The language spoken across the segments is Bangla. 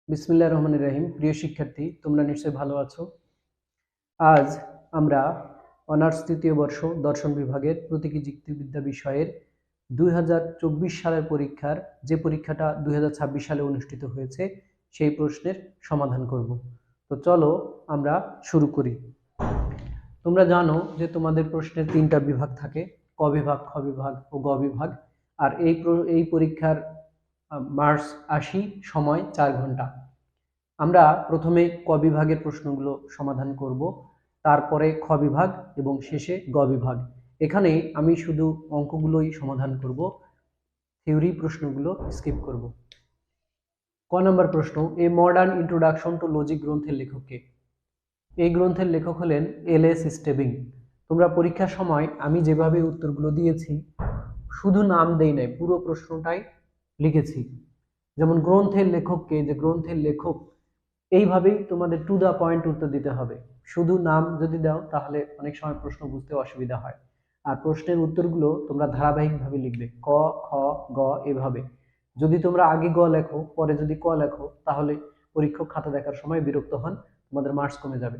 বিসমিল্লাহির রহমানির রহিম। প্রিয় শিক্ষার্থী, তোমরা নিশ্চয়ই ভালো আছো। আজ আমরা অনার্স তৃতীয় বর্ষ দর্শন বিভাগের প্রতীকী যুক্তিবিদ্যা বিষয়ের 2024 সালের পরীক্ষার যে পরীক্ষাটা 2026 সালে অনুষ্ঠিত হয়েছে সেই প্রশ্নের সমাধান করব। তো চলো আমরা শুরু করি। তোমরা জানো যে তোমাদের প্রশ্নের 3টা বিভাগ থাকে, ক বিভাগ, খ বিভাগ ও গ বিভাগ। আর এই পরীক্ষার মার্কস 80, সময় 4 ঘন্টা। আমরা প্রথমে ক বিভাগের প্রশ্নগুলো সমাধান করব, তারপরে খ বিভাগ এবং শেষে গ বিভাগ। এখানে আমি শুধু অঙ্কগুলোই সমাধান করব, থিওরি প্রশ্নগুলো স্কিপ করব। ক নম্বর প্রশ্ন, a modern introduction to logic গ্রন্থের লেখক কে? এই গ্রন্থের লেখক হলেন এল.এস. স্টেবিং। তোমরা পরীক্ষার সময় আমি যেভাবে উত্তরগুলো দিয়েছি শুধু নাম দেই নাই, পুরো প্রশ্নটাই লিখেছি। যেমন গ্রন্থের লেখক কে, যে গ্রন্থের লেখক, এইভাবেই তোমাদের টু দা পয়েন্ট উত্তর দিতে হবে। শুধু নাম যদি দাও তাহলে অনেক সময় প্রশ্ন বুঝতে অসুবিধা হয়। আর প্রশ্নের উত্তরগুলো তোমরা ধারাবাহিকভাবে লিখবে, ক, খ, গ এভাবে। যদি তোমরা আগে গ লেখো পরে যদি ক লেখো তাহলে পরীক্ষক খাতা দেখার সময় বিরক্ত হন, তোমাদের মার্কস কমে যাবে।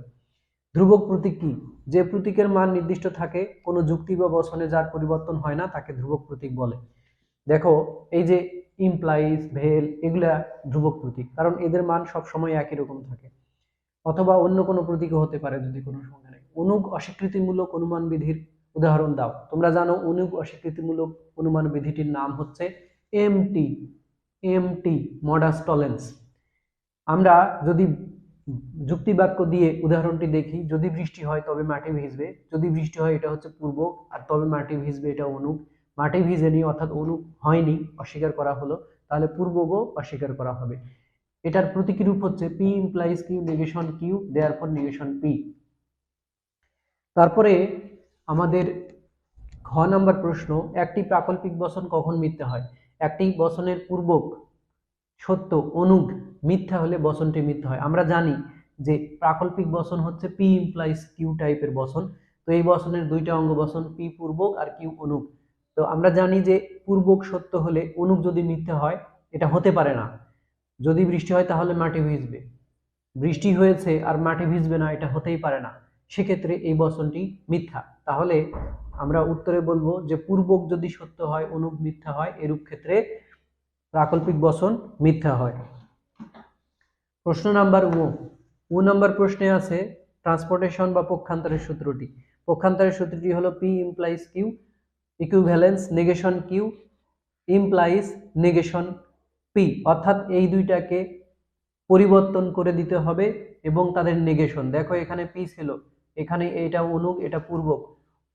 ধ্রুবক প্রতীক কি? যে প্রতীকের মান নির্দিষ্ট থাকে, কোনো যুক্তি বা বচনে যার পরিবর্তন হয় না তাকে ধ্রুবক প্রতীক বলে। দেখো, এই যে ইমপ্লাইজ, ভেল, এগুলা ধ্রুবক প্রতীক, কারণ এদের মান সব সময় একই রকম থাকে। অথবা অন্য কোনো প্রতীকও হতে পারে যদি কোনো সংখ্যা নেই। অনুগ অস্বীকৃতিমূলক অনুমান বিধির উদাহরণ দাও। তোমরা জানো অনুগ অস্বীকৃতিমূলক অনুমান বিধিটির নাম হচ্ছে এমটি, মডাস টলেন্স। আমরা যদি যুক্তি বাক্য দিয়ে উদাহরণটি দেখি, যদি বৃষ্টি হয় তবে মাটি ভিজবে, যদি বৃষ্টি হয় এটা হচ্ছে পূর্ব, আর তবে মাটি ভিজবে এটা অনুগ। মাটি ভিজেনি অর্থাৎ অনুগ হয়নি, অস্বীকার করা হলো, তাহলে পূর্বগও অস্বীকার করা হবে। এটার প্রতীকী রূপ হচ্ছে P implies Q negation Q, therefore negation P. তারপরে আমাদের ঘ নাম্বার প্রশ্ন, একটি প্রাকল্পিক বচন কখন মিথ্যা হয়? একটি বচনের পূর্বক সত্য, অনুগ মিথ্যা হলে বচনটি মিথ্যা হয়। আমরা জানি যে প্রাকল্পিক বচন হচ্ছে পি ইমপ্লাইজ কিউ টাইপের বচন। তো এই বচনের দুইটা অঙ্গ বচন, পি পূর্বক আর কিউ অনুগ। তো আমরা জানি যে পূর্বক সত্য হলে অনুগ যদি মিথ্যা হয় এটা হতে পারে না। যদি বৃষ্টি হয় তাহলে মাটি ভিজবে, বৃষ্টি হয়েছে আর মাটি ভিজবে না, এটা হতেই পারে না। সেক্ষেত্রে এই বচনটি মিথ্যা। তাহলে আমরা উত্তরে বলবো যে পূর্বক যদি সত্য হয় অনুগ মিথ্যা হয়, এরূপ ক্ষেত্রে প্রাকল্পিক বচন মিথ্যা হয়। প্রশ্ন নাম্বার ও নাম্বার প্রশ্নে আছে ট্রান্সপোর্টেশন বা পক্ষান্তরের সূত্রটি। পক্ষান্তরের সূত্রটি হলো P implies Q equivalence negation Q implies negation P, অর্থাৎ এই দুইটাকে পরিবর্তন করে দিতে হবে এবং তাদের নেগেশন। দেখো এখানে পি ছিল, এখানে এটা অনুগ, এটা পূর্বক,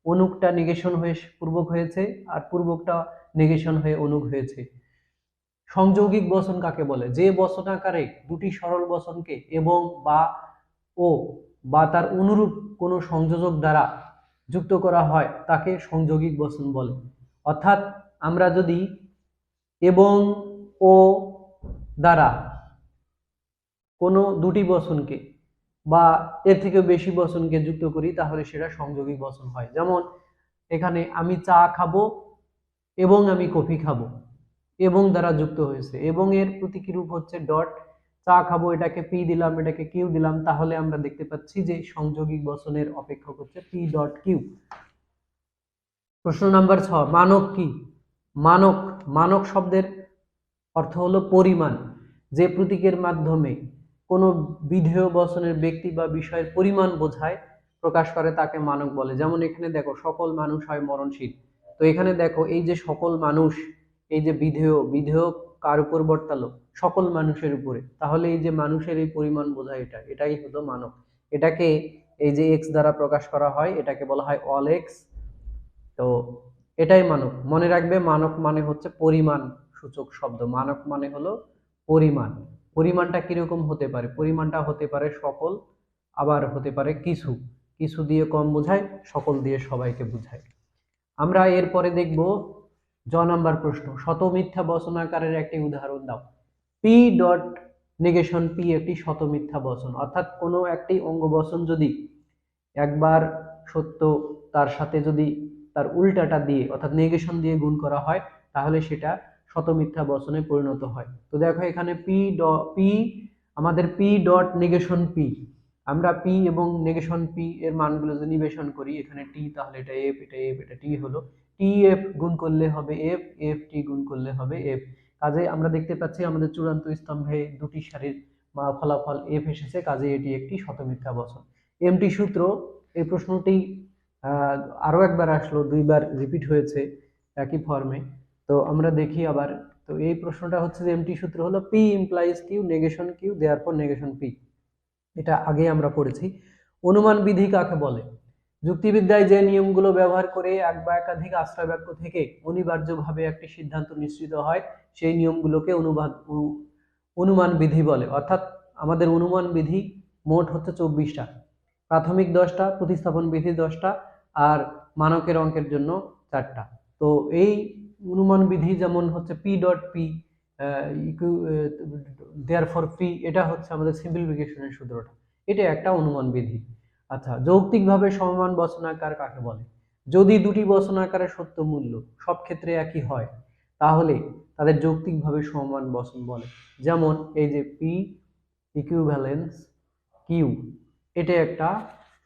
অনুগটা নেগেশন হয়ে পূর্বক হয়েছে আর পূর্বকটা নেগেশন হয়ে অনুগ হয়েছে। সংযৌগিক বচন কাকে বলে? যে বচনাকারে দুটি সরল বচনকে এবং বা ও বা তার অনুরূপ কোনো সংযোজক দ্বারা যুক্ত করা হয় তাকে সংযৌগিক বচন বলে। অর্থাৎ আমরা যদি এবং ও দ্বারা কোনো দুটি বচনকে বা এর থেকে বেশি বচনকে যুক্ত করি তাহলে সেটা সংযৌগিক বচন হয়। যেমন এখানে আমি চা খাবো এবং আমি কফি খাবো, এবং দ্বারা যুক্ত হয়েছে, এবং এর প্রতীকী রূপ হচ্ছে ডট। চা খাবো এটাকে পি দিলাম, এটাকে কিউ দিলাম, তাহলে আমরা দেখতে পাচ্ছি যে সংযৌগিক বচনের অপেক্ষক হচ্ছে পি ডট কিউ। প্রশ্ন নাম্বার 6, মানক কি? মানক, মানক শব্দের অর্থ হলো পরিমাণ। যে প্রতীকের মাধ্যমে কোনো বিধেয় বচনের ব্যক্তি বা বিষয়ের পরিমাণ বোঝায়, প্রকাশ করে তাকে মানক বলে। যেমন এখানে দেখো সকল মানুষ হয় মরণশীল। তো এখানে দেখো এই যে সকল মানুষ, এই যে বিধেয়, বিধেয় কার উপর বর্তালো? সকল মানুষের উপরে। তাহলে এই যে মানুষের এই পরিমাণ বোঝায়, এটাই হলো মানক। এটাকে এই যে এক্স দ্বারা প্রকাশ করা হয়, এটাকে বলা হয় অল এক্স। তো এটাই মানক। মনে রাখবে মানক মানে হচ্ছে পরিমাণ সূচক শব্দ। মানক মানে হলো পরিমাণ। পরিমাণটা কিরকম হতে পারে? পরিমাণটা হতে পারে সকল, আবার হতে পারে কিছু। কিছু দিয়ে কম বোঝায়, সকল দিয়ে সবাইকে বোঝায়। আমরা এরপরে দেখব জ নাম্বার প্রশ্ন, শত মিথ্যা বচনাকারের একটি উদাহরণ দাও। পি ডট নেগেশন পি একটি শত মিথ্যা বচন। অর্থাৎ কোনো একটি অঙ্গ বচন যদি একবার সত্য, তার সাথে যদি তার উল্টাটা দিয়ে অর্থাৎ নেগেশন দিয়ে গুণ করা হয় তাহলে সেটা শত মিথ্যা বচনে পরিণত হয়। তো দেখো এখানে পি আমাদের পি ডট নেগেশন পি, আমরা পি এবং নেগেশন পি এর মানগুলো যদি নিবেশন করি, এখানে টি তাহলে এটা এফ, এটা এফ, এটা টি হলো, টি এফ গুণ করলে হবে এফ, এফ টি গুণ করলে হবে এফ। কাজে আমরা দেখতে পাচ্ছি আমাদের চূড়ান্ত স্তম্ভে দুটি সারির ফলাফল এফ এসেছে, কাজে এটি একটি শতমিথ্যা বচন। এমটি সূত্র, এই প্রশ্নটি আরো একবার আসলো, দুইবার রিপিট হয়েছে একই ফর্মে। তো আমরা দেখি আবার, তো এই প্রশ্নটা হচ্ছে যে এমটি সূত্র হলো P implies Q negation Q therefore negation P, এটা আগে আমরা পড়েছি। অনুমান বিধি কাকে বলে? যুক্তিবিদ্যায় যে নিয়মগুলো ব্যবহার করে এক বা একাধিক আশ্রয় বাক্য থেকে অনিবার্যভাবে একটি সিদ্ধান্ত নিশ্চিত হয়, সেই নিয়মগুলোকে অনুমান বিধি বলে। অর্থাৎ আমাদের অনুমান বিধি মোট হচ্ছে 24টা, প্রাথমিক 10টা, প্রতিস্থাপন বিধি 10টা, আর মানকের অঙ্কের জন্য 4টা। তো এই অনুমান বিধি যেমন হচ্ছে P dot P therefore P, এটা হচ্ছে আমাদের সিম্পলিফিকেশনের সূত্রটা, এটা একটা অনুমান বিধি। আচ্ছা, যৌক্তিকভাবে সমমান বচনাকার কাকে বলে? যদি দুটি বচনাকারের সত্য মূল্য সব ক্ষেত্রে একই হয়, তাহলে তাদের যৌক্তিকভাবে সমমান বচন বলে। যেমন এই যে পি ইকুইভ্যালেন্স কিউ, এটা একটা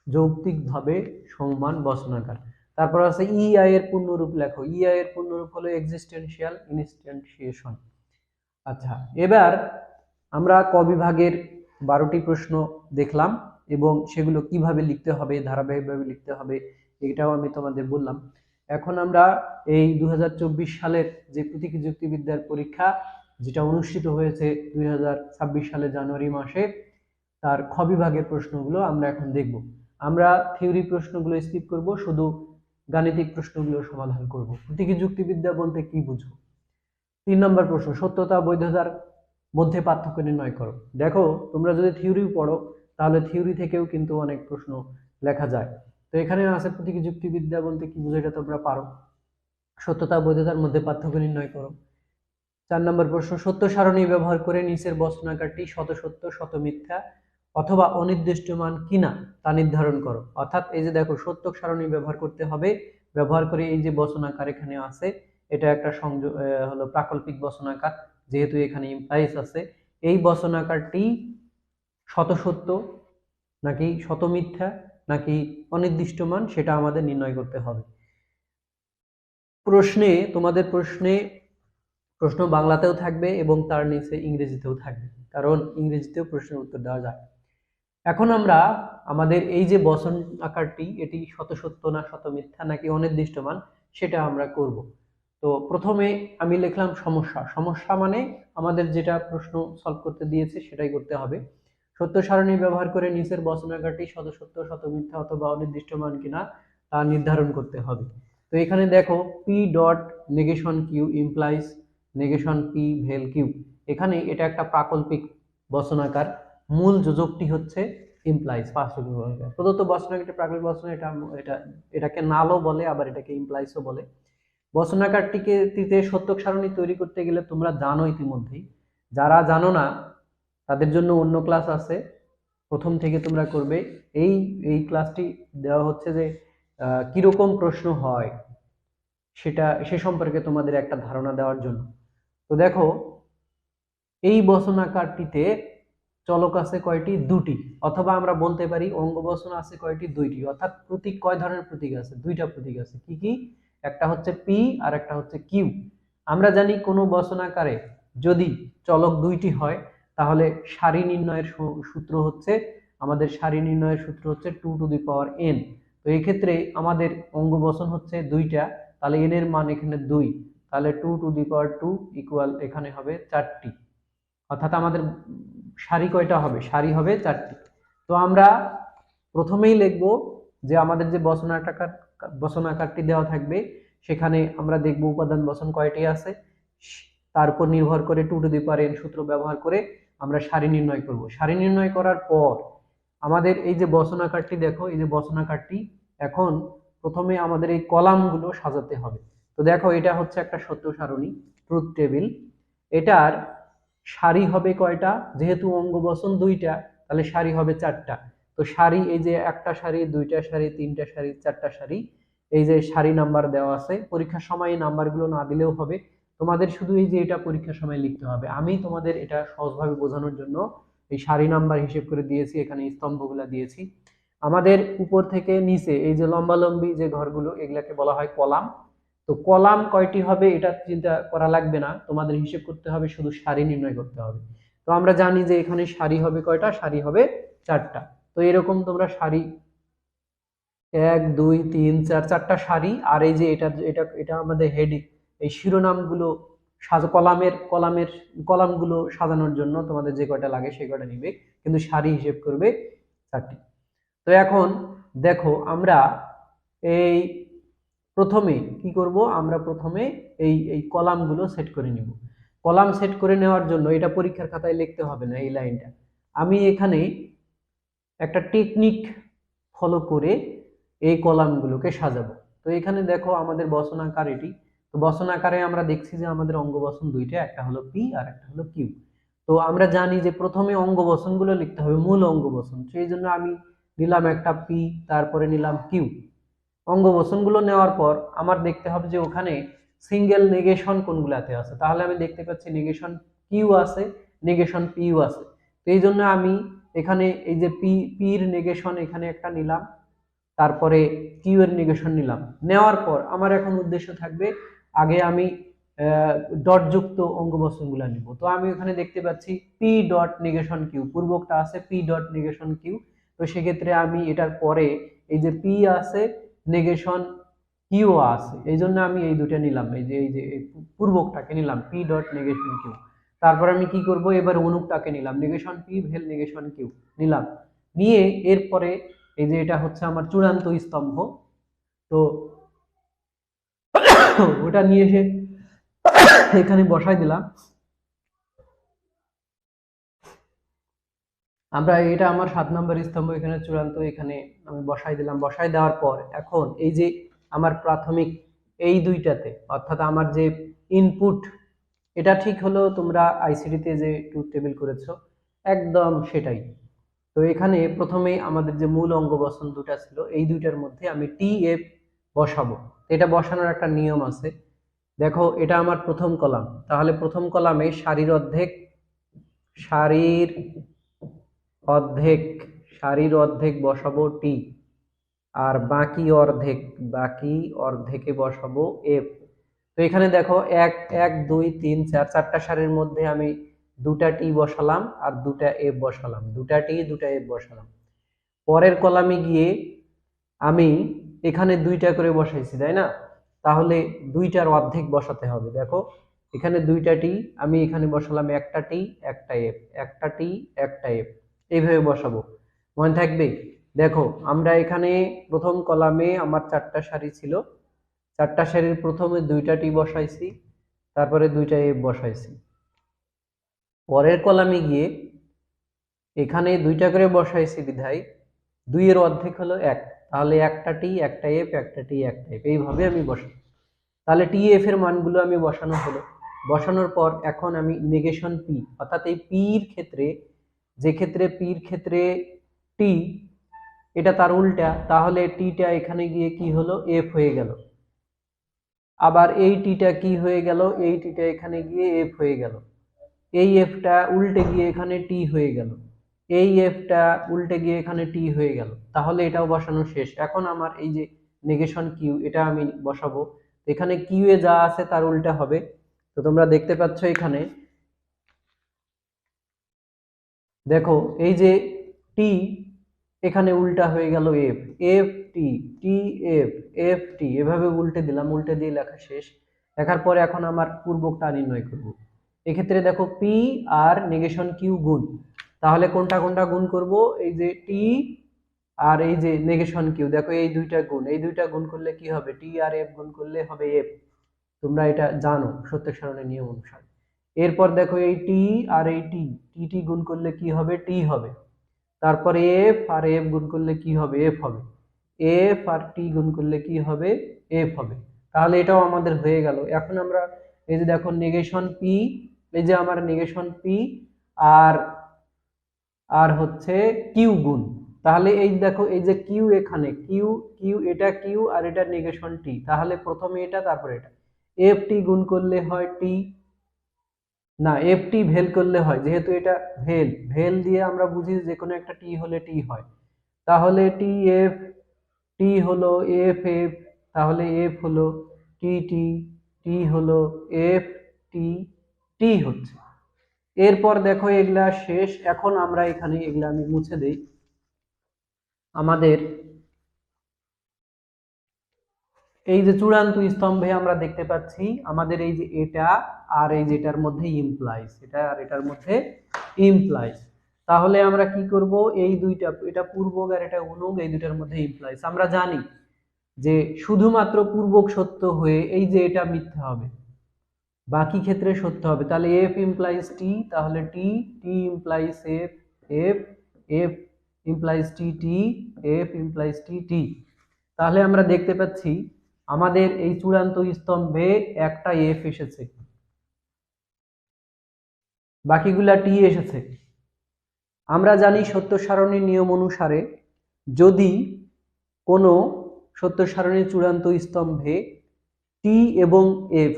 যৌক্তিকভাবে সমমান বচনাকার। তারপর আছে ইআই এর পূর্ণরূপ লেখো। ইআই এর পূর্ণরূপ হলো এক্সিস্টেন্সিয়াল ইনস্ট্যান্টিয়েশন। আচ্ছা, এবার আমরা ক বিভাগের 12টি প্রশ্ন দেখলাম এবং সেগুলো কিভাবে লিখতে হবে, ধারাবাহিকভাবে লিখতে হবে, এটাও আমি তোমাদের বললাম। এখন আমরা এই 2024 সালের যে প্রতীকী যুক্তিবিদ্যার পরীক্ষা, যেটা অনুষ্ঠিত হয়েছে 2026 সালের জানুয়ারি মাসে, তার খ বিভাগের প্রশ্নগুলো আমরা এখন দেখব। আমরা থিওরি প্রশ্নগুলো স্কিপ করব, শুধু গাণিতিক প্রশ্নগুলো সমাধান করব। প্রতীকী যুক্তিবিদ্যা বলতে কি বুঝো? 3 নম্বর প্রশ্ন, সত্যতা বৈধতার মধ্যে পার্থক্য নির্ণয় করো। দেখো, তোমরা যদি থিওরি পড়ো তাহলে থিওরি থেকেও কিন্তু অনেক প্রশ্ন লেখা যায়। তো এখানে আছে প্রতীকী যুক্তিবিদ্যা বলতে কি বুঝো, এটা তোমরা পারো। সত্যতা বৈধতার মধ্যে পার্থক্য নির্ণয় করো। 4 নম্বর প্রশ্ন, সত্য সারণী ব্যবহার করে নিচের বচনাকারটি শত সত্য, শত মিথ্যা অথবা অনির্দিষ্ট মান কিনা তা নির্ধারণ করো। অর্থাৎ এই যে দেখো, সত্য সারণী ব্যবহার করতে হবে, ব্যবহার করে এই যে বচনাকার এখানে আছে, এটা একটা সংযোগ হলো প্রাকল্পিক বচনাকার, যেহেতু এখানে ইমপ্লাইজ আছে। এই বচনাকারটি শত সত্য নাকি শত মিথ্যা নাকি অনির্দিষ্ট মান, সেটা আমাদের নির্ণয় করতে হবে। তোমাদের প্রশ্ন বাংলাতেও থাকবে এবং তার নিচে ইংরেজিতেও থাকবে, কারণ ইংরেজিতেও প্রশ্নের উত্তর দেওয়া যায়। এখন আমরা আমাদের এই যে বচন আকারটি, এটি শত সত্য না শত মিথ্যা নাকি অনির্দিষ্ট মান, সেটা আমরা করব। তো প্রথমে আমি লিখলাম সমস্যা। সমস্যা মানে আমাদের যেটা প্রশ্ন সলভ করতে দিয়েছে সেটাই করতে হবে। সত্য সারণী ব্যবহার করে নিচের বচন আকারটি শত সত্য, শত মিথ্যা অথবা অনির্দিষ্ট মান কিনা তা নির্ধারণ করতে হবে। তো এখানে দেখো, P dot negation Q implies negation P vel Q, এখানে এটা একটা প্রাকল্পিক বচনাকার, মূল যোজকটি হচ্ছে ইমপ্লাইজ। প্রদত্ত বচনাকারটি প্রাকল্পিক বচন, এটাকে নালও বলে, আবার এটাকে ইমপ্লাইজও বলে। বচনাকারটিতে সত্যক সারণী তৈরি করতে গেলে তোমরা জানো ইতিমধ্যেই, যারা জানো না তাদের জন্য অন্য ক্লাস আছে, প্রথম থেকে তোমরা করবে। এই ক্লাসটি দেওয়া হচ্ছে যে কিরকম প্রশ্ন হয় সে সম্পর্কে তোমাদের একটা ধারণা দেওয়ার জন্য। তো দেখো, এই বচনাকারটিতে চলক আছে কয়টি? দুটি, অথবা আমরা বলতে পারি অঙ্গ বচন আছে কয়টি? দুইটি। অর্থাৎ প্রতীক কয় ধরনের প্রতীক আছে? দুইটা প্রতীক আছে। কি কি? একটা হচ্ছে পি আর একটা হচ্ছে কিউ। আমরা জানি কোনো বচনাকারে যদি চলক দুইটি হয় তাহলে সারি নির্ণয়ের সূত্র হচ্ছে, আমাদের সারি নির্ণয়ের সূত্র হচ্ছে 2 টু দি পাওয়ার n। তো এই ক্ষেত্রে আমাদের অঙ্গ বচন হচ্ছে দুইটা, তাহলে n এর মান এখানে 2, তাহলে 2 টু দি পাওয়ার 2 ইকুয়াল এখানে হবে 4টি। অর্থাৎ আমাদের সারি কয়টা হবে? সারি হবে 4টি। তো আমরা প্রথমেই লিখব যে আমাদের যে বচনাকারটি দেওয়া থাকবে, সেখানে আমরা দেখব উপাদান বচন কয়টি আছে, তার উপর নির্ভর করে 2 টু দি পাওয়ার n সূত্র ব্যবহার করে আমরা সারি নির্ণয় করব। সারি নির্ণয় করার পর আমাদের এই যে বচনাকারটি, দেখো এই যে বচনাকারটি, এখন প্রথমে আমাদের এই কলামগুলো সাজাতে হবে। তো দেখো, এটা হচ্ছে একটা সত্য সারণী, ট্রুথ টেবিল। এটার সারি হবে কয়টা? যেহেতু অঙ্গ বচন দুইটা, তাহলে সারি হবে 4টা। তো সারি, এই যে একটা সারি, দুইটা সারি, তিনটা সারি, 4টা সারি, এই যে সারি নাম্বার দেওয়া আছে। পরীক্ষার সময় এই নাম্বারগুলো না দিলেও হবে, তোমাদের শুধু এই যে এটা পরীক্ষার সময় লিখতে হবে। আমি তোমাদের এটা সহজভাবে বোঝানোর জন্য এই সারি নাম্বার হিসেব করে দিয়েছি, এখানে স্তম্ভগুলা দিয়েছি। আমাদের উপর থেকে নিচে এই যে লম্বালম্বি যে ঘরগুলো এগুলাকে বলা হয় কলাম। তো কলাম কয়টি হবে এটা চিন্তা করা লাগবে না, তোমাদের হিসেব করতে হবে, শুধু সারি নির্ণয় করতে হবে। তো আমরা জানি যে এখানে সারি হবে কয়টা, সারি হবে 4টা। তো এরকম তোমরা সারি 1 2 3 4 4টা সারি, আর এই যে এটা এটা এটা আমাদের হেডিং, এই শিরোনামগুলো কলামগুলো সাজানোর জন্য তোমাদের যে কয়টা লাগে সেই কয়টা নিবে, কিন্তু সারি হিসেব করবে 4টি। তো এখন দেখো আমরা এই প্রথমে কি করব, আমরা প্রথমে এই কলামগুলো সেট করে নিব। কলাম সেট করে নেওয়ার জন্য এটা পরীক্ষার খাতায় লিখতে হবে না, এই লাইনটা আমি এখানে একটা টেকনিক ফলো করে এই কলামগুলোকে সাজাবো। তো এখানে দেখো আমাদের বসন আকার এটি। তো বসন আকারে আমরা দেখছি যে আমাদের অঙ্গ বসন দুইটা, একটা হলো পি আর একটা হলো কিউ। তো আমরা জানি যে প্রথমে অঙ্গ বসনগুলো লিখতে হবে, মূল অঙ্গ বসন, সেই জন্য আমি নিলাম একটা পি, তারপরে নিলাম কিউ। অঙ্গ বসনগুলো নেওয়ার পর আমার দেখতে হবে যে ওখানে সিঙ্গেল নেগেশন কোনগুলাতে আছে। তাহলে আমি দেখতে পাচ্ছি নেগেশন কিউ আছে, নেগেশন পিউ আছে। তো এই জন্য আমি এখানে এই যে পির নেগেশন এখানে একটা নিলাম, তারপরে কিউ এর নেগেশন নিলাম। নেওয়ার পর আমার এখন উদ্দেশ্য থাকবে আগে আমি ডট যুক্ত অঙ্গ বসনগুলো নিব। তো আমি এখানে দেখতে পাচ্ছি পি ডট নেগেশন কিউ, পূর্বকটা আছে পি ডট নেগেশন কিউ। তো সেক্ষেত্রে আমি এটার পরে এই যে পি আছে, নেগেশন কিউ আছে, এই জন্য আমি এই দুটো নিলাম, এই যে পূর্বকটাকে নিলাম পি ডট নেগেশন কিউ। তারপর আমি কি করব, এবার অনুকটাকে নিলাম নেগেশন পি ভেল নেগেশন কিউ নিলাম, নিয়ে এরপরে এই যে এটা হচ্ছে আমার চূড়ান্ত স্তম্ভ। তো ওটা নিয়ে এসে এখানে বসাই দিলাম। আমরা এটা আমার 7 নম্বর স্তম্ভ, এখানে চূড়ান্ত, এখানে আমি বসাই দিলাম। বসাই দেওয়ার পর এখন এই যে আমার প্রাথমিক এই দুইটাতে, অর্থাৎ আমার যে ইনপুট, এটা ঠিক হলো তোমরা আইসিডিতে যে ট্রুথ টেবিল করেছো একদম সেটাই। তো এখানে প্রথমেই আমাদের যে মূল অঙ্গ বসন দুটা ছিল এই দুইটার মধ্যে আমি টি এফ বসাবো। এটা বসানোর একটা নিয়ম আছে। দেখো এটা আমার প্রথম কলাম, তাহলে প্রথম কলামে সারির অর্ধেক বসাবো টি, আর বাকি অর্ধেকে বসাবো এফ। তো এখানে দেখো 1 1 2 3 4 চারটা সারির মধ্যে আমি দুটা টি বসালাম আর দুটা এফ বসালাম, দুটা টি দুটা এফ বসালাম। পরের কলামে গিয়ে আমি এখানে দুইটা করে বসাইছি, তাই না? তাহলে দুইটার অর্ধেক বসাতে হবে। দেখো এখানে দুইটা টি, আমি এখানে বসালাম একটা টি একটা এফ, একটা টি একটা এফ, এইভাবে বসাবো, মনে থাকবে? দেখো আমরা এখানে প্রথম কলামে আমার 4টা সারি ছিল, 4টা সারির প্রথমে দুইটা টি বসাইছি, তারপরে দুইটা এফ বসাইছি। পরের কলামে গিয়ে এখানে দুইটা করে বসাইছি বিধায় 2 এর অর্ধেক হলো 1, তাহলে একটা টি একটা এফ একটা টি একটা এফ, এইভাবে আমি বসাই। তাহলে টি এফ এর মানগুলো আমি বসানো হলো। বসানোর পর এখন আমি নেগেশন পি, অর্থাৎ এই পির ক্ষেত্রে, যে ক্ষেত্রে পির ক্ষেত্রে টি এটা তার উল্টা, তাহলে টিটা এখানে গিয়ে কি হলো, এফ হয়ে গেল। আবার এই টিটা কি হয়ে গেল, এই টিটা এখানে গিয়ে এফ হয়ে গেল। এই এফটা উল্টে গিয়ে এখানে টি হয়ে গেল, এই এফটা উল্টে গিয়ে এখানে টি হয়ে গেল। তাহলে এটাও বসানো শেষ। এখন আমার এই যে নেগেশন কিউ এটা আমি বসাবো। এখানে কিউ এ যা আছে তার উল্টা হবে। তো তোমরা দেখতে পাচ্ছ এখানে, দেখো এই যে টি এখানে উল্টা হয়ে গেল F, F T T F F টি, এভাবে উল্টে দিলাম, উল্টে দিয়ে লেখা শেষ। লেখার পরে এখন আমার পূর্বকটা নির্ণয় করব। এক্ষেত্রে দেখো পি আর নেগেশন কিউ গুণ, তাহলে কোনটা কোনটা গুণ করব, এই যে টি আর এই যে নেগেশন কিউ, দেখো এই দুইটা গুণ, এই দুইটা গুণ করলে কি হবে, টি আর এফ গুণ করলে হবে এফ। তোমরা এটা জানো সত্যক সারণের নিয়ম অনুসারে। এরপর দেখো এই টি আর এই টি, টি টি গুণ করলে কি হবে, টি হবে। তারপরে এফ আর এফ গুণ করলে কি হবে, এফ হবে। এফ আর টি গুণ করলে কি হবে, এফ হবে। তাহলে এটাও আমাদের হয়ে গেল। এখন আমরা এই যে দেখো নেগেশন পি, এই যে আমার নেগেশন পি আর আর হচ্ছে কিউ গুণ, তাহলে এই দেখো এই যে কিউ, এখানে কিউ কিউ, এটা কিউ আর এটা নেগেশন টি, তাহলে প্রথমে এটা তারপরে এটা, এফ টি গুণ করলে হয় টি, না, এফ টি ভেল করলে হয়, যেহেতু এটা ভেল, ভেল দিয়ে আমরা বুঝি যে কোনো একটা টি হলে টি হয়, তাহলে টি এফ, টি হলো এফ এফ, তাহলে এফ হলো টি টি, টি হলো এফ টি, টি হচ্ছে। এরপর দেখো এগুলা শেষ। এখন আমরা এখানে এগুলা আমি মুছে দেই। আমাদের এই যে চূড়ান্ত স্তম্ভে আমরা দেখতে পাচ্ছি আমাদের এই যে এটা আর এই যেটার মধ্যে ইমপ্লাইজ, এটা আর এটার মধ্যে ইমপ্লাইজ। তাহলে আমরা কি করব, এই দুইটা, এটা পূর্বক আর এটা অনুগ, এই দুইটার মধ্যে ইমপ্লাইজ। আমরা জানি যে শুধুমাত্র পূর্বক সত্য হয়ে এই যে এটা মিথ্যা হবে, বাকি ক্ষেত্রে সত্য হবে। তাহলে এফ ইমপ্লাইজ টি, তাহলে T, T implies F, F, F implies T, T, F implies T, T. তাহলে আমরা দেখতে পাচ্ছি আমাদের এই চূড়ান্ত স্তম্ভে একটা এফ এসেছে, বাকিগুলা টি এসেছে। আমরা জানি সত্য সারণীর নিয়ম অনুসারে যদি কোনো সত্য সারণীর চূড়ান্ত স্তম্ভে টি এবং এফ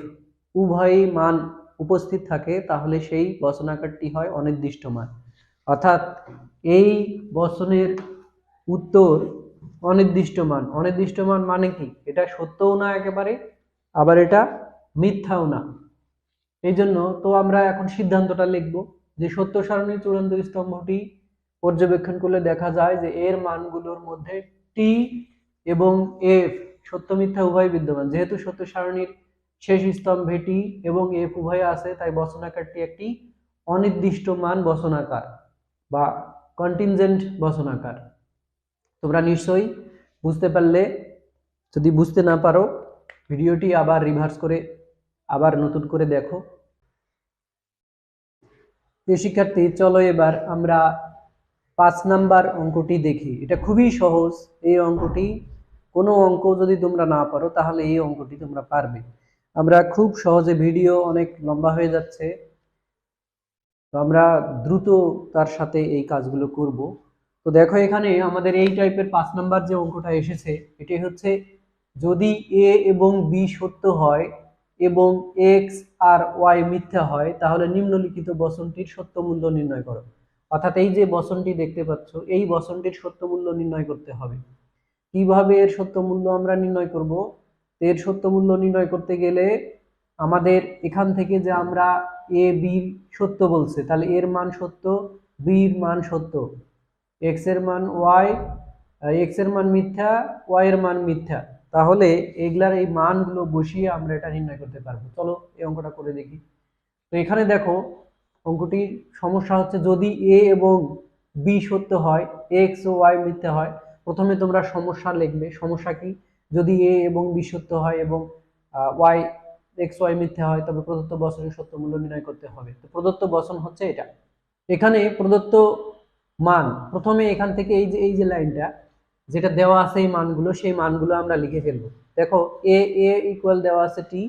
উভয়ই মান উপস্থিত থাকে তাহলে সেই বচনাকারটি হয় অনির্দিষ্ট মান। অর্থাৎ এই বচনের উত্তর অনির্দিষ্ট মান। অনির্দিষ্ট মান মানে কি, এটা সত্যও না একেবারে, আবার এটা মিথ্যাও না। এই জন্য তো আমরা এখন সিদ্ধান্তটা লিখব যে সত্য সারণীর চূড়ান্ত স্তম্ভটি পর্যবেক্ষণ করলে দেখা যায় যে এর মানগুলোর মধ্যে টি এবং এফ সত্য মিথ্যা উভয় বিদ্যমান। যেহেতু সত্য সারণীর শেষ স্তম্ভে টি এবং এফ উভয় আছে, তাই বচনাকারটি একটি অনির্দিষ্ট মান বচনাকার বা কন্টিনজেন্ট বচনাকার। তোমরা নিশ্চয়ই বুঝতে পারলে। যদি বুঝতে না পারো ভিডিওটি আবার রিভার্স করে আবার নতুন করে দেখো। প্রিয় শিক্ষার্থী, চলো এবার আমরা 5 নাম্বার অঙ্কটি দেখি। এটা খুবই সহজ এই অঙ্কটি। কোনো অঙ্ক যদি তোমরা না পারো তাহলে এই অঙ্কটি তোমরা পারবে। আমরা খুব সহজে, ভিডিও অনেক লম্বা হয়ে যাচ্ছে তো আমরা দ্রুত তার সাথে এই কাজগুলো করব। তো দেখো এখানে আমাদের এই টাইপের 5 নাম্বার যে অঙ্কটা এসেছে এটি হচ্ছে, যদি এ এবং বি সত্য হয় এবং এক্স আর ওয়াই মিথ্যা হয় তাহলে নিম্নলিখিত বচনটির সত্য মূল্য নির্ণয় করো। অর্থাৎ এই যে বচনটি দেখতে পাচ্ছ এই বচনটির সত্য মূল্য নির্ণয় করতে হবে। কিভাবে এর সত্য মূল্য আমরা নির্ণয় করব? এর সত্য মূল্য নির্ণয় করতে গেলে আমাদের এখান থেকে যে আমরা এ বি সত্য বলছে, তাহলে এর মান সত্য, বির মান সত্য, এক্স এর মান ওয়াই, এক্স এর মান মিথ্যা, ওয়াই এর মান মিথ্যা। তাহলে এগুলার এই মানগুলো বসিয়ে আমরা এটা নির্ণয় করতে পারবো। চলো এই অঙ্কটা করে দেখি। তো এখানে দেখো অঙ্কটির সমস্যা হচ্ছে, যদি এ এবং বি সত্য হয়, এক্স ও ওয়াই মিথ্যা হয়। প্রথমে তোমরা সমস্যা লিখবে। সমস্যা কি? যদি এ এবং বি সত্য হয় এবং ওয়াই, এক্স ওয়াই মিথ্যা হয় তবে প্রদত্ত বচনের সত্য মূল্য নির্ণয় করতে হবে। তো প্রদত্ত বচন হচ্ছে এটা। এখানে প্রদত্ত মান, প্রথমে এখান থেকে এই যে লাইনটা যেটা দেওয়া আছে এই মানগুলো, সেই মানগুলো আমরা লিখে ফেলবো। দেখো এ ইকুয়াল দেওয়া আছে টি,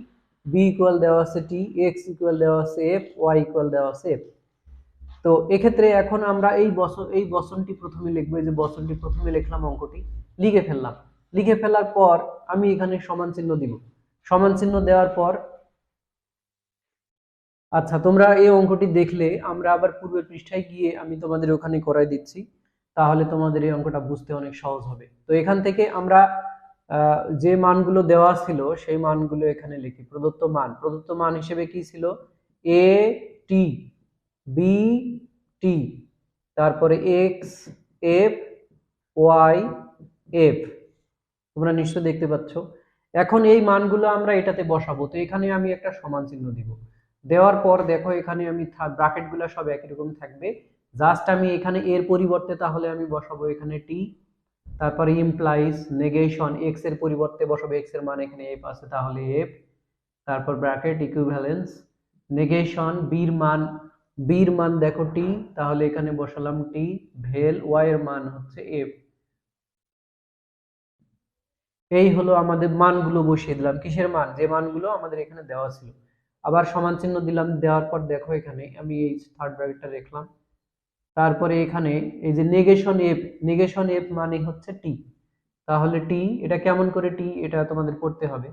বি ইকুয়াল দেওয়া আছে টি, এক্স ইকুয়াল দেওয়া আছে এফ, ওয়াই ইকুয়াল দেওয়া আছে এফ। তো এক্ষেত্রে এখন আমরা এই বচনটি প্রথমে লিখবো। এই যে বচনটি প্রথমে লিখলাম, অঙ্কটি লিখে ফেললাম। লিখে ফেলার পর আমি এখানে সমান চিহ্ন দিব। সমান চিহ্ন দেওয়ার পর, আচ্ছা তোমরা এই অঙ্কটি দেখলে আমরা আবার পূর্বের পৃষ্ঠায় গিয়ে আমি তোমাদের ওখানে করাই দিচ্ছি, তাহলে তোমাদের এই অঙ্কটা বুঝতে অনেক সহজ হবে। তো এখান থেকে আমরা যে মানগুলো দেওয়া ছিল সেই মানগুলো এখানে লিখি। প্রদত্ত মান হিসেবে কি ছিল? এ টি, বি টি, তারপরে এক্স এফ, ওয়াই এফ। তোমরা নিশ্চয় দেখতে পাচ্ছ। এখন এই মানগুলো আমরা এটাতে বসাবো। তো এখানে আমি একটা সমান চিহ্ন দিব। দেওয়ার পর দেখো এখানে আমি ব্র্যাকেট গুলো সব একই রকম থাকবে। জাস্ট আমি এখানে এর পরিবর্তে তাহলে আমি বসাবো এখানে টি, তারপরে ইমপ্লাইজ নেগেশন, এক্স এর পরিবর্তে বসাবো এক্স এর মান এখানে এফ আছে তাহলে এফ, তারপর ব্র্যাকেট ইকুইভ্যালেন্স নেগেশন, বির মান দেখো টি তাহলে এখানে বসালাম টি, ভেল ওয়াই এর মান হচ্ছে এফ। এই হলো আমাদের মানগুলো বসিয়ে দিলাম। কিসের মান? যে মানগুলো আমাদের এখানে দেওয়া ছিল। আবার সমান চিহ্ন দিলাম। দেওয়ার পর দেখো এখানে আমি এই থার্ড ব্র্যাকেটটা রাখলাম। তারপরে এখানে এই যে নেগেশন এফ মানে হচ্ছে টি, তাহলে টি, এটা কেমন করে টি এটা তোমাদের পড়তে হবে।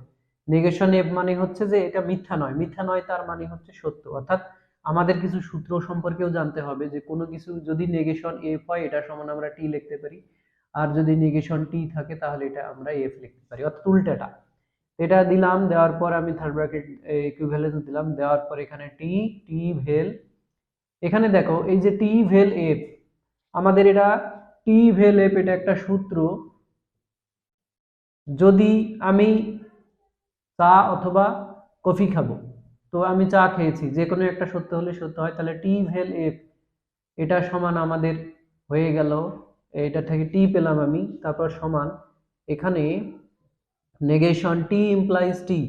নেগেশন এফ মানে হচ্ছে যে এটা মিথ্যা নয়, মিথ্যা নয় তার মানে হচ্ছে সত্য। অর্থাৎ আমাদের কিছু সূত্র সম্পর্কেও জানতে হবে, যে কোনো কিছু যদি নেগেশন এফ হয় এটা সমান আমরা টি লিখতে পারি, আর যদি নেগেশন টি থাকে তাহলে এটা আমরা এফ লিখতে পারি, অর্থাৎ উল্টাটা। এটা দিলাম, দেওয়ার পর আমি থার্ড ব্র্যাকেট ইকুইভ্যালেন্স দিলাম, দেওয়ার পর এখানে টি টি ভেল, এখানে দেখো এই যে টি ভেল এফ, আমাদের এটা টি ভেল এফ এটা একটা সূত্র। যদি আমি চা অথবা কফি খাবো, তো আমি চা খেয়েছি, যে কোনো একটা সত্য হলে সত্য হয়, তাহলে টি ভেল এফ এটা সমান আমাদের হয়ে গেল, এটা থেকে টি পেলাম আমি, তারপর সমান এখানে নেগেশন টি ইমপ্লাইজ টি,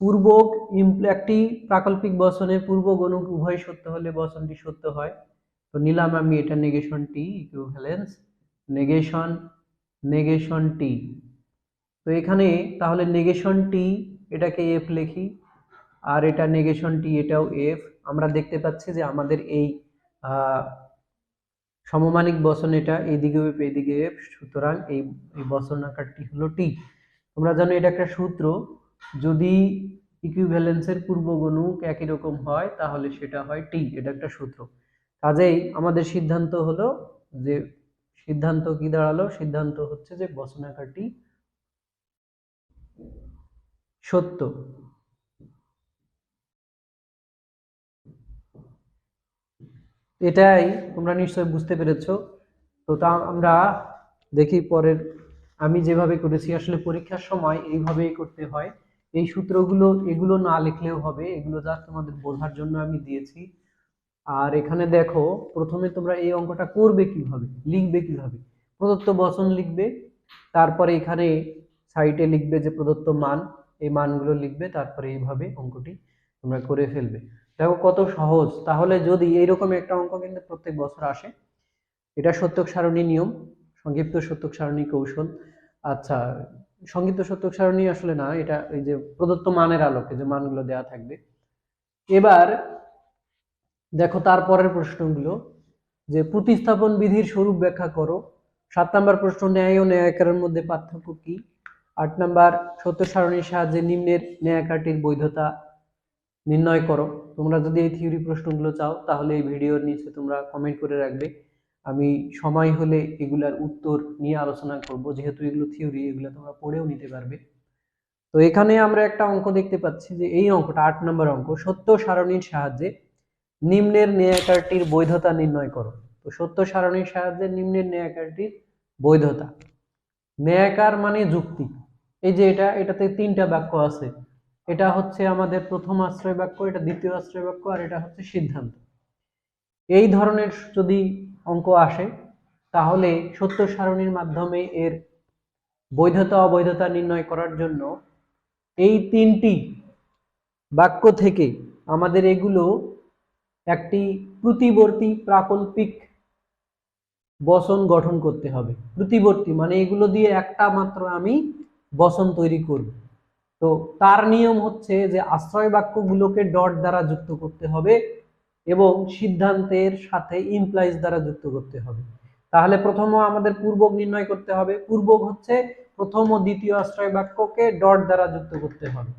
পূর্বক একটি প্রাকল্পিক বচনের পূর্বক অনুক উভয় সত্য হলে বচনটি সত্য হয়। তো নিলাম আমি এটা নেগেশন টি ইকুইভ্যালেন্স নেগেশন নেগেশন টি। তো এখানে তাহলে নেগেশন টি এটাকে এফ লিখি, আর এটা নেগেশন টি এটাও এফ। আমরা দেখতে পাচ্ছি যে আমাদের এই সমমানিক বচন এটা এইদিকে এফ এইদিকে এফ, সুতরাং এই বচন আকারটি হলো টি। তোমরা জানো এটা একটা সূত্র, যদি ইকুইভ্যালেন্সের পূর্বগণুক একই রকম হয় তাহলে সেটা হয় টি, এটা একটা সূত্র। কাজেই আমাদের সিদ্ধান্ত হলো যে, সিদ্ধান্ত কি দাঁড়ালো, সিদ্ধান্ত হচ্ছে যে বচন আকারটি সত্য। এটাই তোমরা নিশ্চয়ই বুঝতে পেরেছো। তো তা আমরা দেখি পরের, আমি যেভাবে করেছি আসলে পরীক্ষার সময় এইভাবেই করতে হয়। এই সূত্রগুলো এগুলো না লিখলেও হবে, এগুলো জাস্ট তোমাদের বোঝার জন্য আমি দিয়েছি। আর এখানে দেখো প্রথমে তোমরা এই অঙ্কটা করবে কিভাবে, লিখবে কিভাবে, প্রদত্ত বচন লিখবে, তারপরে এখানে সাইডে লিখবে যে প্রদত্ত মান, এই মানগুলো লিখবে, তারপরে এইভাবে অঙ্কটি তোমরা করে ফেলবে। দেখো কত সহজ। তাহলে যদি এইরকম একটা অঙ্ক কিন্তু প্রত্যেক বছর আসে, এটা সত্যক সারণী নিয়ম, সংক্ষিপ্ত সত্যক সারণী কৌশল। আচ্ছা, সংক্ষিপ্ত সত্যক সারণী আসলে না, এটা এই যে প্রদত্ত মানের আলোকে যে মানগুলো দেওয়া থাকবে। এবার দেখো তারপরের প্রশ্নগুলো, যে প্রতিস্থাপন বিধির স্বরূপ ব্যাখ্যা করো। 7 নম্বর প্রশ্ন, ন্যায় ও ন্যায়াকারের মধ্যে পার্থক্য কি। 8 নম্বর, সত্য সারণীর সাহায্যে নিম্নের ন্যায়াকারটির বৈধতা নির্ণয় করো। তোমরা যদি এই থিওরি প্রশ্নগুলো চাও তাহলে এই ভিডিওর নিচে তোমরা কমেন্ট করে রাখবে, আমি সময় হলে এগুলার উত্তর নিয়ে আলোচনা করব, যেহেতু এগুলো থিওরি, এগুলো তোমরা পড়েও নিতে পারবে। তো এখানে আমরা একটা অঙ্ক দেখতে পাচ্ছি, যে এই অঙ্কটা 8 নম্বর অঙ্ক, সত্য সারণীর সাহায্যে নিম্নের ন্যায়াকারটির বৈধতা নির্ণয় করো। তো সত্য সারণীর সাহায্যে নিম্নের ন্যায়াকারটির বৈধতা, ন্যায়াকার মানে যুক্তি। এই যে এটাতে 3টা বাক্য আছে, এটা হচ্ছে আমাদের প্রথম আশ্রয় বাক্য, এটা দ্বিতীয় আশ্রয় বাক্য, আর এটা হচ্ছে সিদ্ধান্ত। এই ধরনের যদি অঙ্ক আসে তাহলে সত্য সারণীর মাধ্যমে এর বৈধতা অবৈধতা নির্ণয় করার জন্য এই 3টি বাক্য থেকে আমাদের এগুলো একটি প্রতিবর্তী প্রাকল্পিক বচন গঠন করতে হবে। প্রতিবর্তী মানে এগুলো দিয়ে একটা মাত্র আমি বচন তৈরি করব। তো তার নিয়ম হচ্ছে যে আশ্রয় বাক্যগুলোকে ডট দ্বারা যুক্ত করতে হবে এবং সিদ্ধান্তের সাথে ইমপ্লাইজ দ্বারা যুক্ত করতে হবে। তাহলে প্রথম আমাদের পূর্বক নির্ণয় করতে হবে, পূর্বক হচ্ছে প্রথম ও দ্বিতীয় আশ্রয় বাক্যকে ডট দ্বারা যুক্ত করতে হবে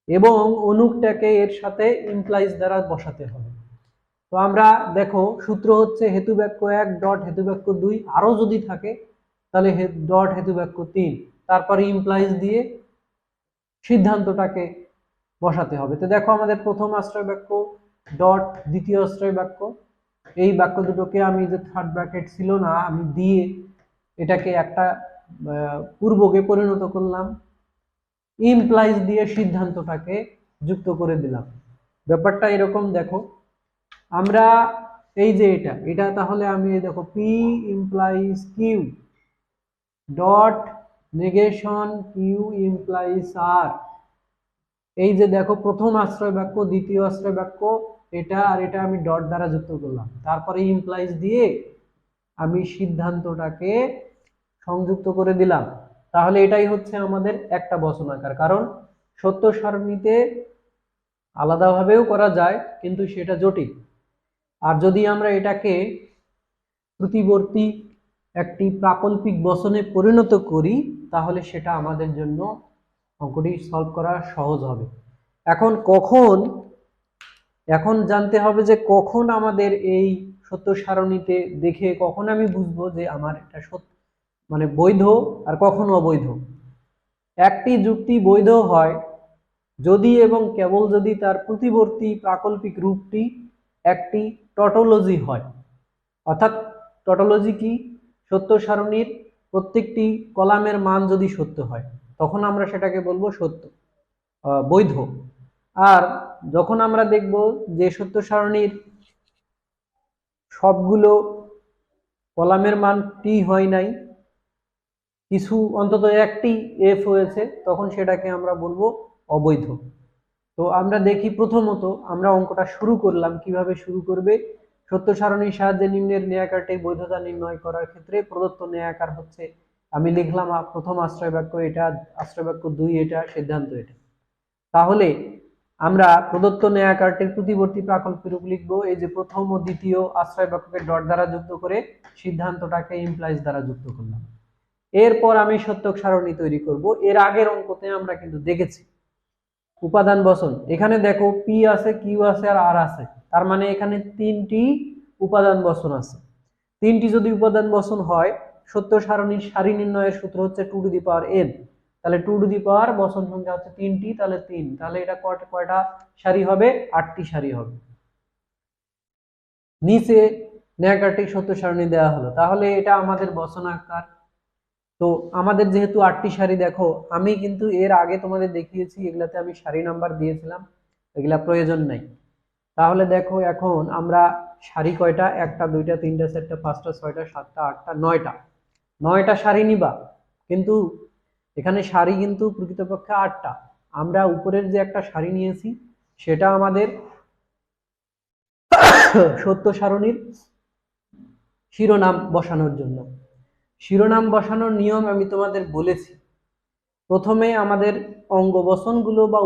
এবং অনুকটাকে এর সাথে ইমপ্লাইজ দ্বারা বসাতে হবে। তো আমরা দেখো সূত্র হচ্ছে হেতু বাক্য 1 ডট হেতু বাক্য 2, আরো যদি থাকে তাহলে ডট হেতু বাক্য 3, তারপরে ইমপ্লাইজ দিয়ে সিদ্ধান্তটাকে বসাতে হবে। তো দেখো আমাদের প্রথম আশ্রয় বাক্য ডট দ্বিতীয় আশ্রয় বাক্য, এই বাক্য দুটোকে আমি যে থার্ড ব্র্যাকেট ছিল না আমি দিয়ে এটাকে একটা পূর্বকে পরিণত করলাম, ইমপ্লাইজ দিয়ে সিদ্ধান্তটাকে যুক্ত করে দিলাম। ব্যাপারটা এরকম দেখো, আমরা এই যে এটা তাহলে আমি দেখো P implies Q dot negation Q implies R, এই যে দেখো প্রথম আশ্রয় বাক্য দ্বিতীয় আশ্রয় বাক্য এটা, আর এটা আমি ডট দ্বারা যুক্ত করলাম, তারপরে ইমপ্লাইজ দিয়ে আমি সিদ্ধান্তটাকে সংযুক্ত করে দিলাম। তাহলে এটাই হচ্ছে আমাদের একটা বচন আকার, কারণ সত্য সারণীতে আলাদাভাবেও করা যায় কিন্তু সেটা জটিল। আর যদি আমরা এটাকে প্রতিবর্তী একটি প্রাকল্পিক বচনে পরিণত করি তাহলে সেটা আমাদের জন্য অঙ্কটি সলভ করা সহজ হবে। এখন কখন এখন জানতে হবে যে কখন আমাদের এই সত্য সারণীতে দেখে কখন আমি বুঝবো যে আমার এটা সত্য মানে বৈধ আর কখন অবৈধ। একটি যুক্তি বৈধ হয় যদি এবং কেবল যদি তার প্রতিবর্তী প্রাকল্পিক রূপটি একটি টটোলজি হয়। অর্থাৎ টটোলজি কি? সত্য সারণীর প্রত্যেকটি কলামের মান যদি সত্য হয় তখন আমরা সেটাকে বলবো সত্য বৈধ। আর যখন আমরা দেখব যে সত্য সারণীর সবগুলো কলামের মান টি হয় নাই, কিছু অন্তত একটি এফ হয়েছে, তখন সেটাকে আমরা বলবো অবৈধ। তো আমরা দেখি প্রথমত আমরা অঙ্কটা শুরু করলাম। কিভাবে শুরু করবে? সত্য সারণীর সাহায্যে নিম্নের ন্যায়াকারটির বৈধতা নির্ণয় করার ক্ষেত্রে প্রদত্ত ন্যায়াকার হচ্ছে, আমি লিখলাম প্রথম আশ্রয় বাক্য এটা, আশ্রয় বাক্য 2 এটা, সিদ্ধান্ত এটা। তাহলে আমরা প্রদত্ত ন্যায়াকারটির প্রতিবর্তী প্রাকল্পিক রূপ লিখবো। এই যে প্রথম ও দ্বিতীয় আশ্রয় বাক্যকে ডট দ্বারা যুক্ত করে সিদ্ধান্তটাকে ইমপ্লাইজ দ্বারা যুক্ত করলাম। এরপর আমি সত্যক সারণী তৈরি করব। এর আগের অঙ্কতে আমরা কিন্তু দেখেছি উপাদান বচন। এখানে দেখো পি আছে, কিউ আছে আর আর আছে, তার মানে এখানে 3টি উপাদান বচন আছে। 3টি যদি উপাদান বচন হয়, সত্য সারণীর সারি নির্ণয়ের সূত্র হচ্ছে 2 টু দি পাওয়ার n। তাহলে 2 টু দি পাওয়ার বচন সংখ্যা হচ্ছে 3টি, তাহলে 3, তাহলে এটা কয়টা সারি হবে? 8টি সারি হবে। নিচে ন্যায়কারটিক সত্য সারণী দেওয়া হলো, তাহলে এটা আমাদের বচন আকার। তো আমাদের যেহেতু 8টি সারি, দেখো আমি কিন্তু এর আগে তোমাদের দেখিয়েছি, এগুলাতে আমি সারি নাম্বার দিয়েছিলাম, এগুলা প্রয়োজন নাই। তাহলে দেখো এখন আমরা সারি কয়টা? 1টা 2টা 3টা 4টা 5টা 6টা 7টা 8টা 9টা সারি নিবা, কিন্তু এখানে সারি কিন্তু প্রকৃতপক্ষে 8টা। আমরা উপরের যে একটা সারি নিয়েছি সেটা আমাদের সত্য সারণীর শিরোনাম বসানোর জন্য। শিরোনাম বসানোর নিয়ম আমি তোমাদের বলেছি। প্রথমে আমাদের অঙ্গ বচনগুলো বা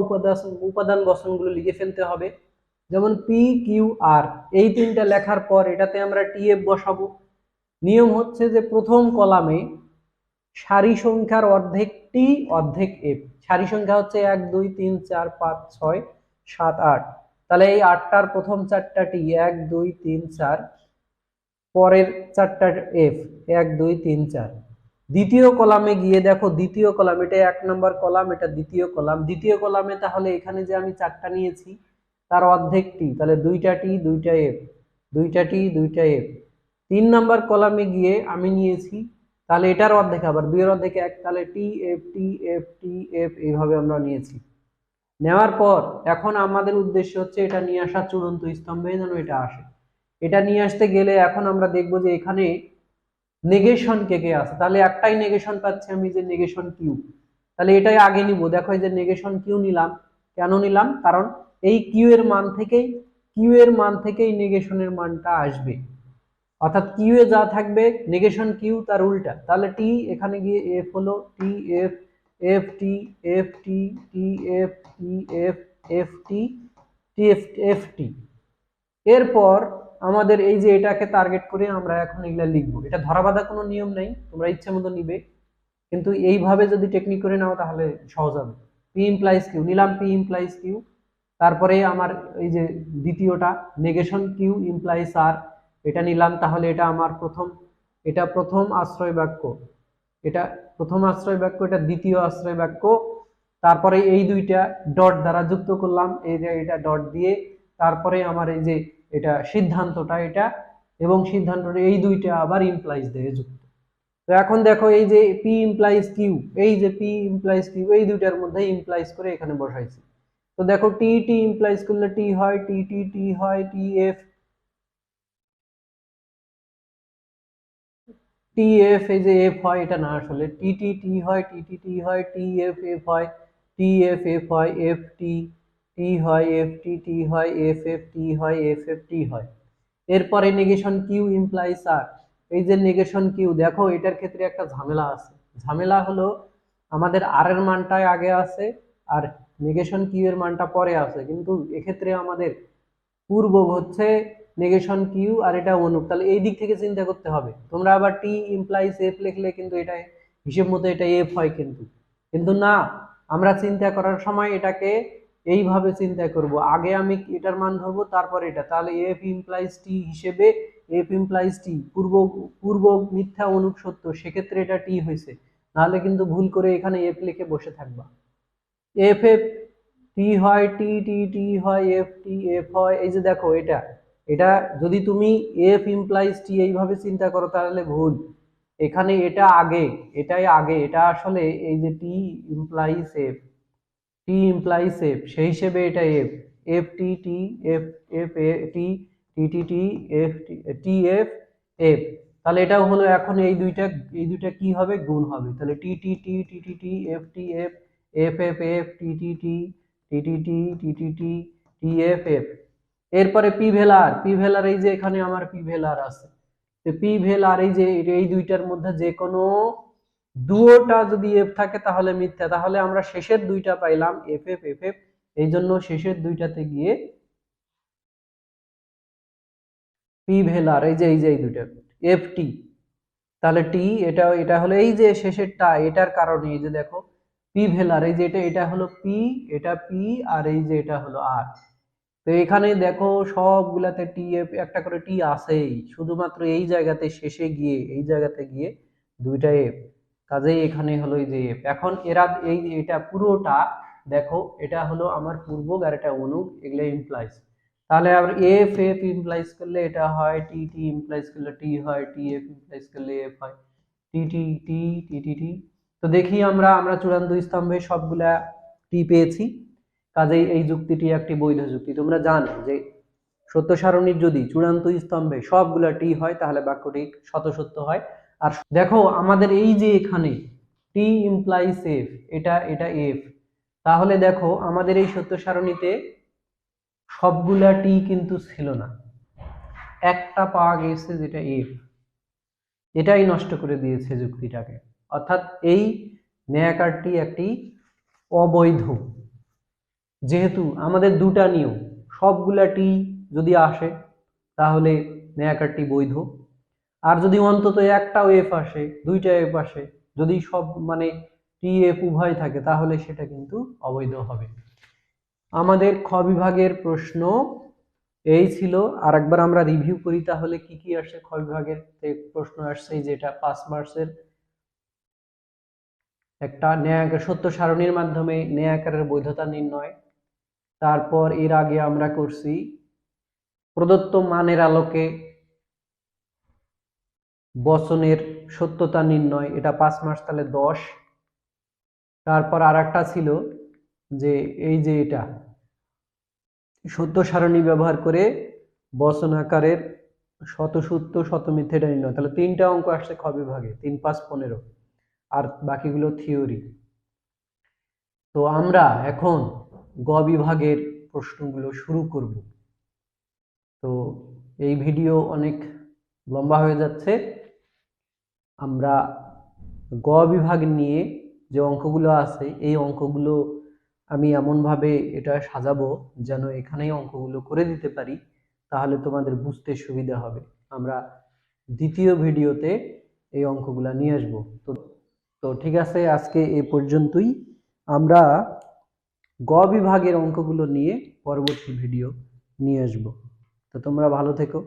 উপাদান বচনগুলো লিখে ফেলতে হবে। যেমন পি কিউ আর, এই 3টা লেখার পর এটাতে আমরা টিএফ বসাবো। নিয়ম হচ্ছে যে প্রথম কলামে সারি সংখ্যার অর্ধেকটি অর্ধেক এফ। সারি সংখ্যা হচ্ছে 1 2 3 4 5 6 7 8, তাহলে এই 8টার প্রথম 4টা টি, 1 2 3 4, পরের 4টা এফ, 1 2 3 4। দ্বিতীয় কলামে গিয়ে দেখো, দ্বিতীয় কলাম, এটা 1 নম্বর কলাম, এটা দ্বিতীয় কলাম। দ্বিতীয় কলামে তাহলে এখানে যে আমি 4টা নিয়েছি তার অর্ধেক টি, তাহলে 2টা টি 2টা এফ, 2টা টি 2টা এফ। 3 নম্বর কলামে গিয়ে আমি নিয়েছি, তাহলে এটার অর্ধেক আবার 2 এর অর্ধেক 1, তাহলে টি F T F T F, এইভাবে আমরা নিয়েছি। নেওয়ার পর এখন আমাদের উদ্দেশ্য হচ্ছে এটা নিয়ে আসা চূড়ান্ত স্তম্ভে যেন এটা আসে। এটা নিয়ে আসতে গেলে এখন আমরা দেখবো যে এখানে নেগেশন কে কে আছে। তাহলে একটাই নেগেশন পাচ্ছি আমি, যে নেগেশন কিউ, তাহলে এটাই আগে নিব। দেখো এই যে নেগেশন কিউ নিলাম, কেন নিলাম? কারণ এই কিউ এর মান থেকেই নেগেশনের মানটা আসবে। অর্থাৎ কিউ এ যা থাকবে নেগেশন কিউ তার উল্টা। তাহলে টি এখানে গিয়ে এফ হলো টি F, F T F T, T F T F, F T T F F টি। এরপর আমাদের এই যে এটাকে টার্গেট করে আমরা এখন এগুলা লিখবো। এটা ধরা বাঁধা কোনো নিয়ম নাই, তোমরা ইচ্ছে মতো নিবে, কিন্তু এইভাবে যদি টেকনিক করে নাও তাহলে সহজ হবে। পি ইমপ্লাইজ কিউ নিলাম, পি ইমপ্লাইজ কিউ। তারপরে আমার এই যে দ্বিতীয়টা নেগেশন কিউ ইমপ্লাইজ আর, এটা নিলাম। তাহলে এটা আমার এটা প্রথম আশ্রয় বাক্য, এটা প্রথম আশ্রয় বাক্য, এটা দ্বিতীয় আশ্রয় বাক্য। তারপরে এই দুইটা ডট দ্বারা যুক্ত করলাম, এই যে এটা ডট দিয়ে। তারপরে আমার এই যে এটা সিদ্ধান্তটা এটা, এবং সিদ্ধান্তটা এই দুইটা আবার ইমপ্লাইজ দিয়ে যুক্ত। তো এখন দেখো এই যে পি ইমপ্লাইজ কিউ, এই যে পি ইমপ্লাইজ কিউ, এই দুইটার মধ্যে ইমপ্লাইজ করে এখানে বসাইছি। তো দেখো টি টি ইমপ্লাইজ করলে টি হয়, টি টি টি হয়, টি এফ টি এফ, এই যে এফ হয়, এটা না আসলে টি টি টি হয়, টি টি টি হয়, টি এফ এফ হয়, টি এফ এফ হয়, এফ টি টি হয়, এফ টি টি হয়, এফ এফ টি হয়, এফ এফ টি হয়। এরপরে নেগেশন কিউ ইমপ্লাইজ আর, এই যে নেগেশন কিউ, দেখো এটার ক্ষেত্রে একটা ঝামেলা আছে। ঝামেলা হলো আমাদের আর এর মানটাই আগে আছে আর নেগেশন কিউ এর মানটা পরে আছে, কিন্তু এক্ষেত্রে আমাদের পূর্ব হচ্ছে নেগেশন কিউ আর এটা অনুপ, তাহলে এই দিক থেকে চিন্তা করতে হবে। তোমরা আবার টি ইমপ্লাইজ এফ লিখলে কিন্তু এটা হিসেব মতো এটা এফ হয়, কিন্তু কিন্তু না, আমরা চিন্তা করার সময় এটাকে এইভাবে চিন্তা করব, আগে আমি এটার মান ধরবো তারপর এটা, তাহলে এফ ইমপ্লাইজ টি হিসেবে এফ ইমপ্লাইজ টি পূর্ব পূর্ব মিথ্যা অনুক সত্য, সেক্ষেত্রে এটা টি হয়েছে, নাহলে কিন্তু ভুল করে এখানে এফ লিখে বসে থাকবা। এফ এফ টি হয়, টি টি টি হয়, এফ টি এফ হয়, এই যে দেখো এটা এটা যদি তুমি এফ ইমপ্লাইজ টি এইভাবে চিন্তা করো তাহলে ভুল, এখানে এটা আগে, এটাই আগে, এটা আসলে এই যে T implies F, T implies F, সেই হিসেবে এটা F, F T T F F T T T T F T F F, তাহলে এটাও হলো, এখন এই দুইটা কি হবে, গুণ হবে, তাহলে T T T T T T F T F F F F T T T T T T T T T T F F. এরপরে পি ভেলার, পি ভেলার এই যে এখানে আমার পি ভেলার আছে, পি ভেলার এই যে এই দুইটার মধ্যে যে কোনো দুটোটা যদি এফ থাকে তাহলে মিথ্যা, তাহলে আমরা শেষের দুইটা পাইলাম এফ এফ এফ এফ, এই জন্য শেষের দুইটাতে গিয়ে পি ভেলার এই যে এই দুইটা এফ টি, তাহলে টি এটা এটা হলো এই যে শেষেরটা, এটার কারণে এই যে দেখো পি ভেলার এই যে এটা হলো পি, এটা পি, আর এই যে এটা হলো আর। তো এখানে দেখো সবগুলাতে টি এফ একটা করে টি আছেই, শুধুমাত্র এই জায়গাতে শেষে গিয়ে এই জায়গাতে গিয়ে দুইটা এফ, কাজেই এখানে হলো এই যে এফ। এখন এরা এই এটা পুরোটা দেখো, এটা হলো আমার পূর্বক আর এটা অনুক, এগুলো ইমপ্লাইজ, তাহলে আবার এফ এফ ইমপ্লাইজ করলে এটা হয়, টি টি ইমপ্লাইজ করলে টি হয়, টি এফ ইমপ্লাইজ করলে এফ হয়, টি টি টি টি টি টি। তো দেখি আমরা আমরা চূড়ান্ত স্তম্ভে সবগুলা টি পেয়েছি, কাজেই এই যুক্তিটি একটি বৈধ যুক্তি। তোমরা জানো যে সত্য সারণীর যদি চূড়ান্ত স্তম্ভে সবগুলা টি হয় তাহলে বাক্যটি শতসত্য হয়। আর দেখো আমাদের এই যে এখানে টি ইমপ্লাইজ এফ, এটা এটা এফ, তাহলে দেখো আমাদের এই সত্য সারণীতে সবগুলা টি কিন্তু ছিল না, একটা পাওয়া গেছে যেটা এফ, এটাই নষ্ট করে দিয়েছে যুক্তিটাকে, অর্থাৎ এই ন্যায়াকারটি একটি অবৈধ, যেহেতু আমাদের দুটা নিয়ম, সবগুলা টি যদি আসে তাহলে ন্যায়াকারটি বৈধ, আর যদি অন্তত একটাও এফ আসে, দুইটা এফ আসে, যদি সব মানে টি এফ উভয় থাকে তাহলে সেটা কিন্তু অবৈধ হবে। আমাদের খ বিভাগের প্রশ্ন এই ছিল, আর একবার আমরা রিভিউ করি তাহলে কি কি আসে। খ বিভাগের প্রশ্ন আসছে যেটা 5 মার্কসের, একটা ন্যায়াকার সত্য সারণীর মাধ্যমে ন্যায়াকারের বৈধতা নির্ণয়, তারপর এর আগে আমরা করছি প্রদত্ত মানের আলোকে বচনের সত্যতা নির্ণয়, এটা 5 মার্কস, তাহলে 10। তারপর আর একটা ছিল যে এই যে এটা সত্য সারণী ব্যবহার করে বচন আকারের শতসূত্র শতমিথ্যা এটা নির্ণয়, তাহলে 3টা অঙ্ক আসছে খ বিভাগে, 3 5 15, আর বাকিগুলো থিওরি। তো আমরা এখন গ বিভাগের প্রশ্নগুলো শুরু করব। তো এই ভিডিও অনেক লম্বা হয়ে যাচ্ছে, আমরা গ বিভাগ নিয়ে যে অঙ্কগুলো আছে এই অঙ্কগুলো আমি এমনভাবে এটা সাজাবো যেন এখানেই অঙ্কগুলো করে দিতে পারি, তাহলে তোমাদের বুঝতে সুবিধা হবে। আমরা দ্বিতীয় ভিডিওতে এই অঙ্কগুলা নিয়ে আসবো। তো ঠিক আছে, আজকে এ পর্যন্তই। আমরা গ বিভাগের অঙ্কগুলো নিয়ে পরবর্তী ভিডিও নিয়ে আসব। তো তোমরা ভালো থেকো,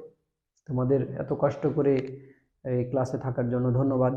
তোমাদের এত কষ্ট করে এই ক্লাসে থাকার জন্য ধন্যবাদ।